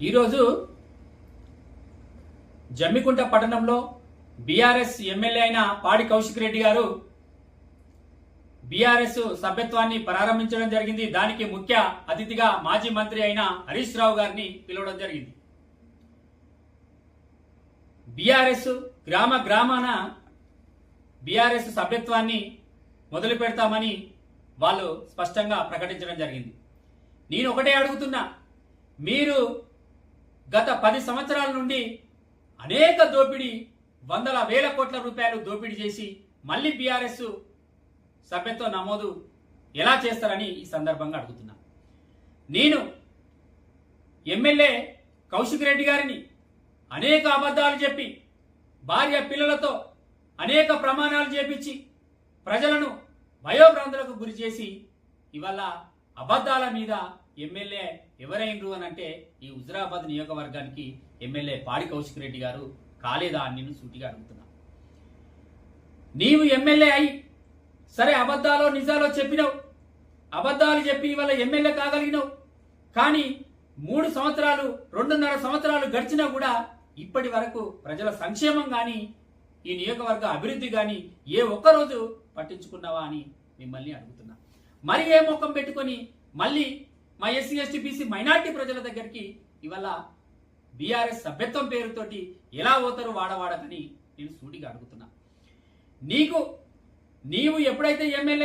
ఈరోజు జమ్మికుంట పట్టణంలో BRS MLA అయిన పాడి కౌశిక్ రెడ్డి గారు బీఆర్ఎస్ సభ్యత్వాన్ని ప్రారంభించడం జరిగింది. దానికి ముఖ్య అతిథిగా మాజీ మంత్రి అయిన హరీష్ రావు గారిని పిలవడం జరిగింది. బీఆర్ఎస్ గ్రామాన బీఆర్ఎస్ సభ్యత్వాన్ని మొదలు పెడతామని వాళ్ళు స్పష్టంగా ప్రకటించడం జరిగింది. నేను ఒకటే అడుగుతున్నా, మీరు గత 10 సంవత్సరాల నుండి అనేక దోపిడీ, వందల వేల కోట్ల రూపాయలు దోపిడీ చేసి మళ్ళీ బీఆర్ఎస్ సభ్యత్వ నమోదు ఎలా చేస్తారని ఈ సందర్భంగా అడుగుతున్నా. నేను ఎమ్మెల్యే కౌశిక్ రెడ్డి గారిని అనేక అబద్ధాలు చెప్పి, భార్య పిల్లలతో అనేక ప్రమాణాలు చేపించి ప్రజలను భయోభ్రాంతులకు గురి చేసి ఇవాళ అబద్ధాల మీద ఎమ్మెల్యే ఎవరైనరు అని అంటే ఈ హుజురాబాద్ నియోజకవర్గానికి ఎమ్మెల్యే పాడి కౌశిక్ రెడ్డి గారు కాలేదా అని నేను సూటిగా అడుగుతున్నా. నీవు ఎమ్మెల్యే అయి సరే అబద్ధాలో నిజాలో చెప్పినావు, అబద్ధాలు చెప్పి ఇవాళ ఎమ్మెల్యే కాగలిగినావు. కానీ 3 సంవత్సరాలు 2.5 సంవత్సరాలు గడిచినా కూడా ఇప్పటి వరకు ప్రజల సంక్షేమం కానీ ఈ నియోజకవర్గ అభివృద్ధి కానీ ఏ ఒక్కరోజు పట్టించుకున్నావా అని మిమ్మల్ని అడుగుతున్నా. మరి ఏ ముఖం పెట్టుకొని మళ్ళీ మా ఎస్సీ ఎస్టీ బీసీ మైనార్టీ ప్రజల దగ్గరికి ఇవాళ బీఆర్ఎస్ సభ్యత్వం పేరుతోటి ఎలా పోతారు వాడవాడకని నేను సూటిగా అడుగుతున్నా. నీవు ఎప్పుడైతే ఎమ్మెల్యే